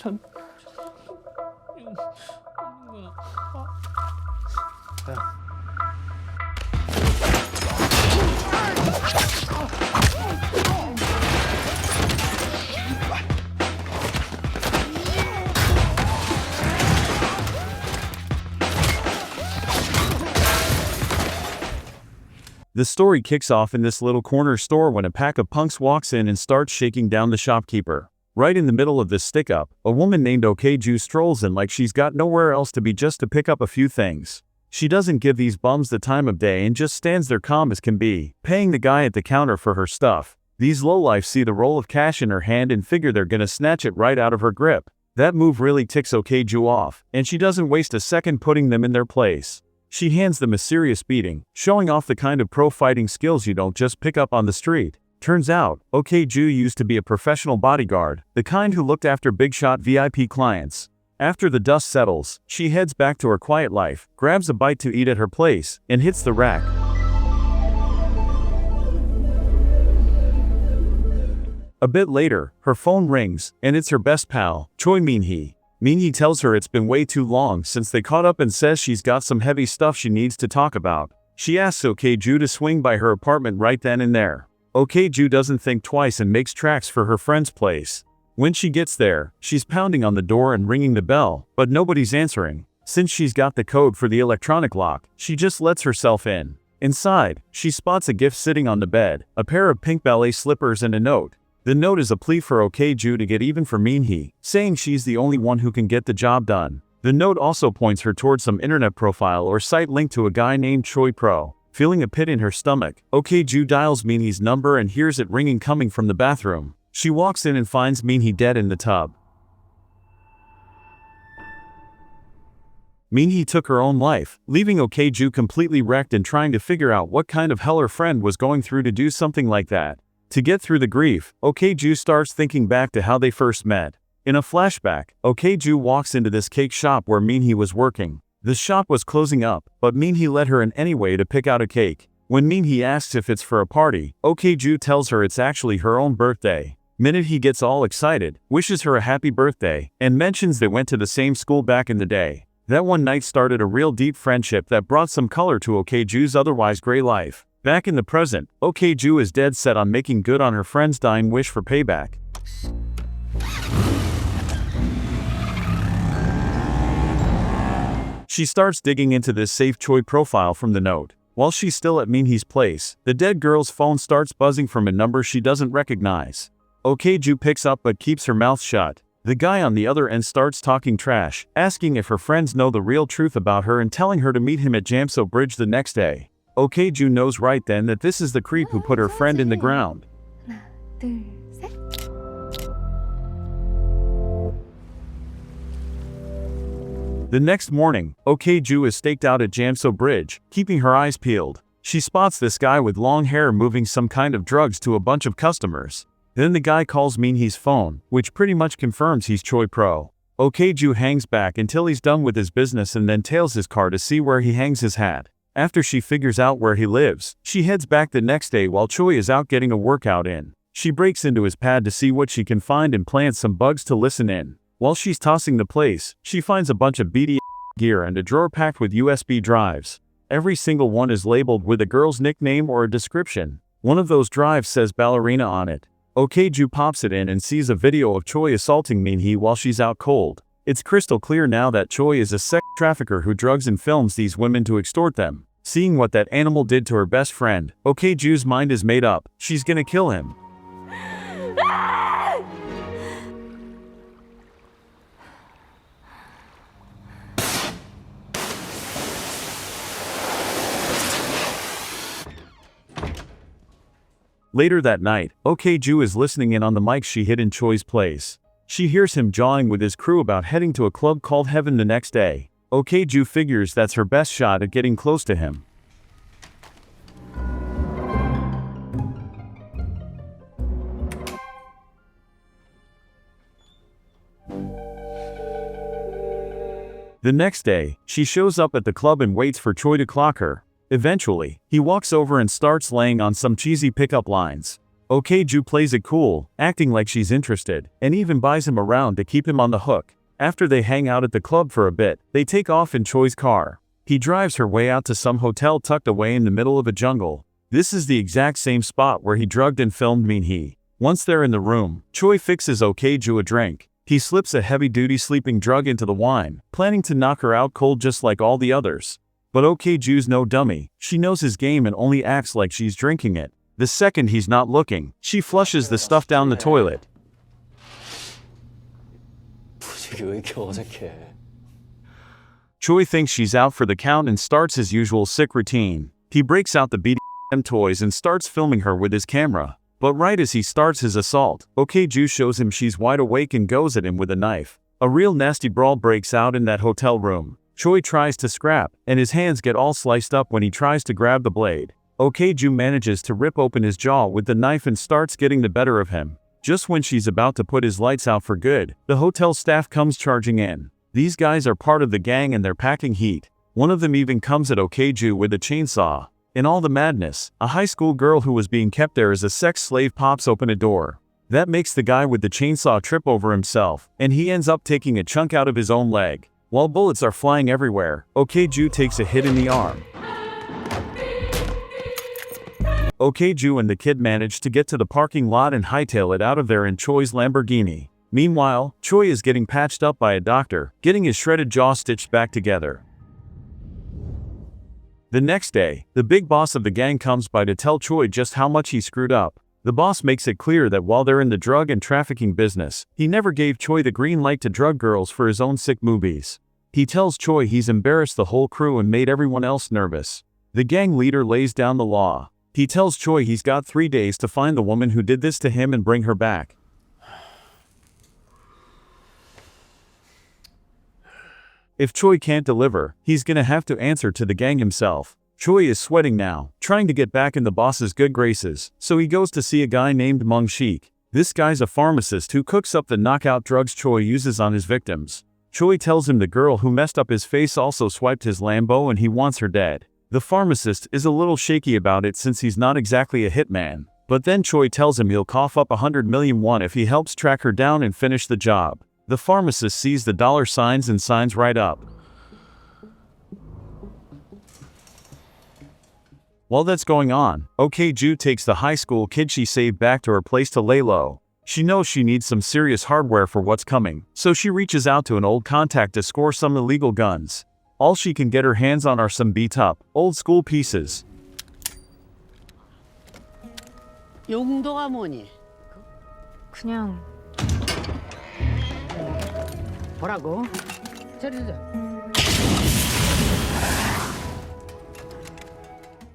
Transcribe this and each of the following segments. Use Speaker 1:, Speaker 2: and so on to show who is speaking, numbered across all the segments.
Speaker 1: 참.
Speaker 2: The story kicks off in this little corner store when a pack of punks walks in and starts shaking down the shopkeeper. Right in the middle of this stick-up, a woman named OK-Ju strolls in like she's got nowhere else to be just to pick up a few things. She doesn't give these bums the time of day and just stands there calm as can be, paying the guy at the counter for her stuff. These lowlifes see the roll of cash in her hand and figure they're gonna snatch it right out of her grip. That move really ticks OK-Ju off, and she doesn't waste a second putting them in their place. She hands them a serious beating, showing off the kind of pro-fighting skills you don't just pick up on the street. Turns out, OK-Ju used to be a professional bodyguard, the kind who looked after big-shot VIP clients. After the dust settles, she heads back to her quiet life, grabs a bite to eat at her place, and hits the rack. A bit later, her phone rings, and it's her best pal, Choi Min-hee. Min-hee tells her it's been way too long since they caught up and says she's got some heavy stuff she needs to talk about. She asks OK-Ju to swing by her apartment right then and there. OK-Ju doesn't think twice and makes tracks for her friend's place. When she gets there, she's pounding on the door and ringing the bell, but nobody's answering. Since she's got the code for the electronic lock, she just lets herself in. Inside, she spots a gift sitting on the bed, a pair of pink ballet slippers and a note. The note is a plea for OK-Ju to get even for Min-hee, saying she's the only one who can get the job done. The note also points her towards some internet profile or site linked to a guy named Choi Pro. Feeling a pit in her stomach, OK-Ju dials Min-hee's number and hears it ringing coming from the bathroom. She walks in and finds Min-hee dead in the tub. Min-hee took her own life, leaving OK-Ju completely wrecked and trying to figure out what kind of hell her friend was going through to do something like that. To get through the grief, OK-Ju starts thinking back to how they first met. In a flashback, OK-Ju walks into this cake shop where Min-hee was working. The shop was closing up, but Min-hee let her in anyway to pick out a cake. When Min-hee asks if it's for a party, OK-Ju tells her it's actually her own birthday. Min-hee gets all excited, wishes her a happy birthday, and mentions they went to the same school back in the day. That one night started a real deep friendship that brought some color to OK-Ju's otherwise gray life. Back in the present, OK-Ju is dead set on making good on her friend's dying wish for payback. She starts digging into this safe Choi profile from the note. While she's still at Min-hee's place, the dead girl's phone starts buzzing from a number she doesn't recognize. OK-Ju picks up but keeps her mouth shut. The guy on the other end starts talking trash, asking if her friends know the real truth about her and telling her to meet him at Jamso Bridge the next day. OK-Ju knows right then that this is the creep who put her friend in the ground. The next morning, OK-Ju is staked out at Jamso Bridge, keeping her eyes peeled. She spots this guy with long hair moving some kind of drugs to a bunch of customers. Then the guy calls Min-hee's phone, which pretty much confirms he's Choi Pro. OK-Ju hangs back until he's done with his business and then tails his car to see where he hangs his hat. After she figures out where he lives, she heads back the next day while Choi is out getting a workout in. She breaks into his pad to see what she can find and plants some bugs to listen in. While she's tossing the place, she finds a bunch of BD gear and a drawer packed with USB drives. Every single one is labeled with a girl's nickname or a description. One of those drives says Ballerina on it. OK-Ju pops it in and sees a video of Choi assaulting Min-hee while she's out cold. It's crystal clear now that Choi is a sex trafficker who drugs and films these women to extort them. Seeing what that animal did to her best friend, OK-Ju's mind is made up. She's gonna kill him. Later that night, OK-Ju is listening in on the mic she hid in Choi's place. She hears him jawing with his crew about heading to a club called Heaven the next day. OK-Ju figures that's her best shot at getting close to him. The next day, she shows up at the club and waits for Choi to clock her. Eventually, he walks over and starts laying on some cheesy pickup lines. Okju plays it cool, acting like she's interested, and even buys him around to keep him on the hook. After they hang out at the club for a bit, they take off in Choi's car. He drives her way out to some hotel tucked away in the middle of a jungle. This is the exact same spot where he drugged and filmed Minhee. Once they're in the room, Choi fixes Okju a drink. He slips a heavy-duty sleeping drug into the wine, planning to knock her out cold just like all the others. But Okju's no dummy. She knows his game and only acts like she's drinking it. The second he's not looking, she flushes the stuff down the toilet. Choi thinks she's out for the count and starts his usual sick routine. He breaks out the BDSM toys and starts filming her with his camera. But right as he starts his assault, Okju shows him she's wide awake and goes at him with a knife. A real nasty brawl breaks out in that hotel room. Choi tries to scrap, and his hands get all sliced up when he tries to grab the blade. Okju manages to rip open his jaw with the knife and starts getting the better of him. Just when she's about to put his lights out for good, the hotel staff comes charging in. These guys are part of the gang and they're packing heat. One of them even comes at Okju with a chainsaw. In all the madness, a high school girl who was being kept there as a sex slave pops open a door. That makes the guy with the chainsaw trip over himself, and he ends up taking a chunk out of his own leg. While bullets are flying everywhere, Okju takes a hit in the arm. Okju and the kid manage to get to the parking lot and hightail it out of there in Choi's Lamborghini. Meanwhile, Choi is getting patched up by a doctor, getting his shredded jaw stitched back together. The next day, the big boss of the gang comes by to tell Choi just how much he screwed up. The boss makes it clear that while they're in the drug and trafficking business, he never gave Choi the green light to drug girls for his own sick movies. He tells Choi he's embarrassed the whole crew and made everyone else nervous. The gang leader lays down the law. He tells Choi he's got 3 days to find the woman who did this to him and bring her back. If Choi can't deliver, he's gonna have to answer to the gang himself. Choi is sweating now, trying to get back in the boss's good graces, so he goes to see a guy named Mung Shik. This guy's a pharmacist who cooks up the knockout drugs Choi uses on his victims. Choi tells him the girl who messed up his face also swiped his Lambo and he wants her dead. The pharmacist is a little shaky about it since he's not exactly a hitman, but then Choi tells him he'll cough up 100 million won if he helps track her down and finish the job. The pharmacist sees the dollar signs and signs right up. While that's going on, Okju takes the high school kid she saved back to her place to lay low. She knows she needs some serious hardware for what's coming, so she reaches out to an old contact to score some illegal guns. All she can get her hands on are some beat-up, old-school pieces.
Speaker 1: 용도가 뭐니?
Speaker 3: 그냥
Speaker 1: 뭐라고? 저리자.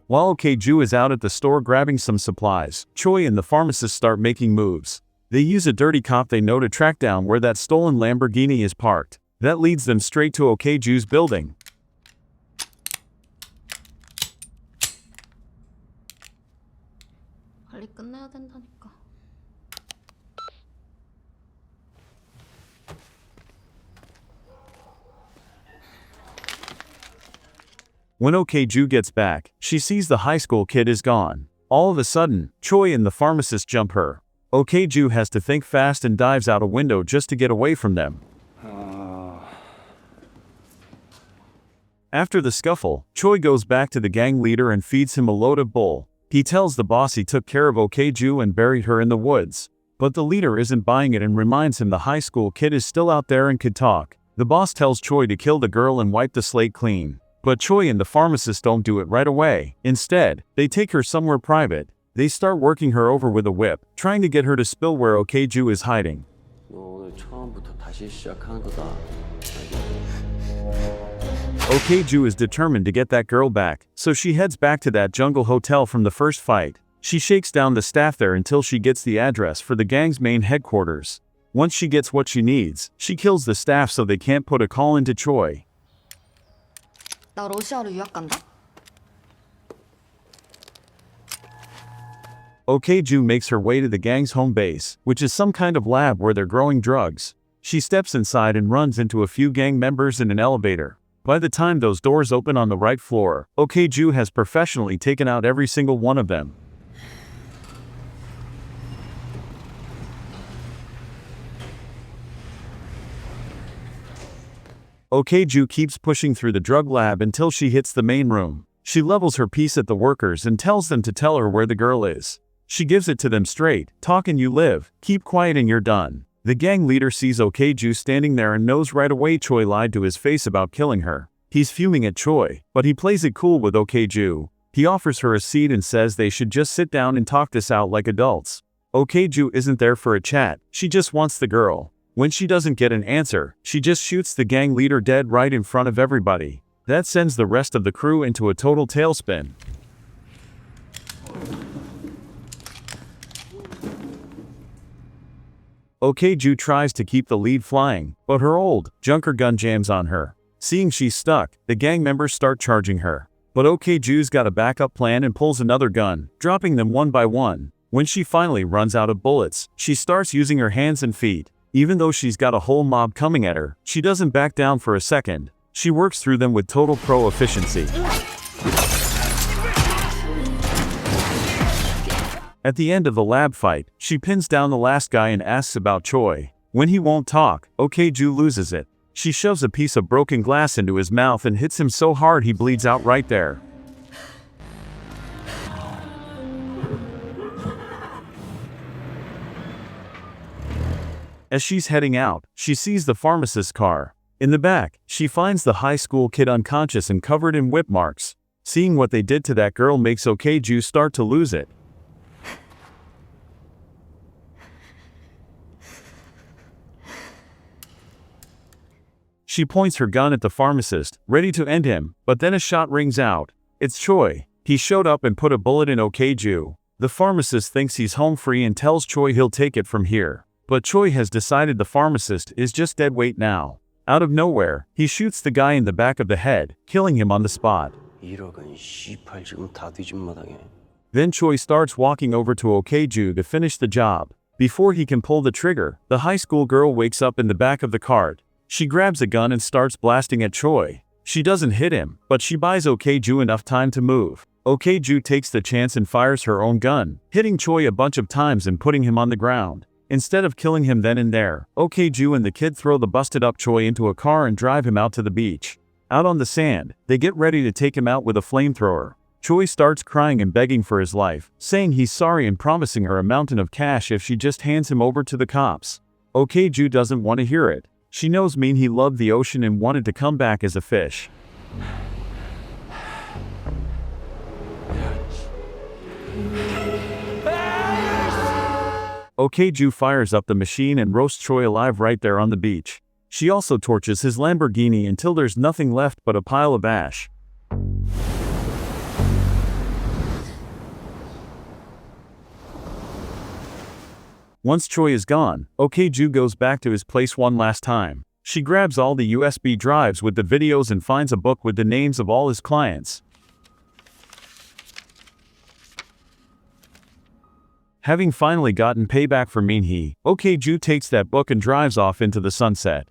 Speaker 2: While Okju is out at the store grabbing some supplies, Choi and the pharmacist start making moves. They use a dirty cop they know to track down where that stolen Lamborghini is parked. That leads them straight to Okju's building.
Speaker 3: 빨리 끝내야 된다니까.
Speaker 2: When Okju gets back, she sees the high school kid is gone. All of a sudden, Choi and the pharmacist jump her. Okju has to think fast and dives out a window just to get away from them. After the scuffle, Choi goes back to the gang leader and feeds him a load of bull. He tells the boss he took care of Okju and buried her in the woods. But the leader isn't buying it and reminds him the high school kid is still out there and could talk. The boss tells Choi to kill the girl and wipe the slate clean. But Choi and the pharmacist don't do it right away. Instead, they take her somewhere private. They start working her over with a whip, trying to get her to spill where Okju is hiding. Okju is determined to get that girl back, so she heads back to that jungle hotel from the first fight. She shakes down the staff there until she gets the address for the gang's main headquarters. Once she gets what she needs, she kills the staff so they can't put a call into Choi.
Speaker 3: 나 러시아로 유학 간다?
Speaker 2: Okju makes her way to the gang's home base, which is some kind of lab where they're growing drugs. She steps inside and runs into a few gang members in an elevator. By the time those doors open on the right floor, Okju has professionally taken out every single one of them. Okju keeps pushing through the drug lab until she hits the main room. She levels her piece at the workers and tells them to tell her where the girl is. She gives it to them straight, "Talk and you live, keep quiet and you're done." The gang leader sees Okju standing there and knows right away Choi lied to his face about killing her. He's fuming at Choi, but he plays it cool with Okju. He offers her a seat and says they should just sit down and talk this out like adults. Okju isn't there for a chat, she just wants the girl. When she doesn't get an answer, she just shoots the gang leader dead right in front of everybody. That sends the rest of the crew into a total tailspin. Okju tries to keep the lead flying, but her old junker gun jams on her. Seeing she's stuck, the gang members start charging her. But Okju's got a backup plan and pulls another gun, dropping them one by one. When she finally runs out of bullets, she starts using her hands and feet. Even though she's got a whole mob coming at her, she doesn't back down for a second. She works through them with total pro efficiency. At the end of the lab fight, she pins down the last guy and asks about Choi. When he won't talk, Okju loses it. She shoves a piece of broken glass into his mouth and hits him so hard he bleeds out right there. As she's heading out, she sees the pharmacist's car. In the back, she finds the high school kid unconscious and covered in whip marks. Seeing what they did to that girl makes Okju start to lose it. She points her gun at the pharmacist, ready to end him, but then a shot rings out. It's Choi. He showed up and put a bullet in Okju. The pharmacist thinks he's home free and tells Choi he'll take it from here. But Choi has decided the pharmacist is just dead weight now. Out of nowhere, he shoots the guy in the back of the head, killing him on the spot. Then Choi starts walking over to Okju to finish the job. Before he can pull the trigger, the high school girl wakes up in the back of the cart. She grabs a gun and starts blasting at Choi. She doesn't hit him, but she buys Okju enough time to move. Okju takes the chance and fires her own gun, hitting Choi a bunch of times and putting him on the ground. Instead of killing him then and there, Okju and the kid throw the busted up Choi into a car and drive him out to the beach. Out on the sand, they get ready to take him out with a flamethrower. Choi starts crying and begging for his life, saying he's sorry and promising her a mountain of cash if she just hands him over to the cops. Okju doesn't want to hear it. She knows he loved the ocean and wanted to come back as a fish. Okju fires up the machine and roasts Choi alive right there on the beach. She also torches his Lamborghini until there's nothing left but a pile of ash. Once Choi is gone, Okju goes back to his place one last time. She grabs all the USB drives with the videos and finds a book with the names of all his clients. Having finally gotten payback for Minhee, Okju takes that book and drives off into the sunset.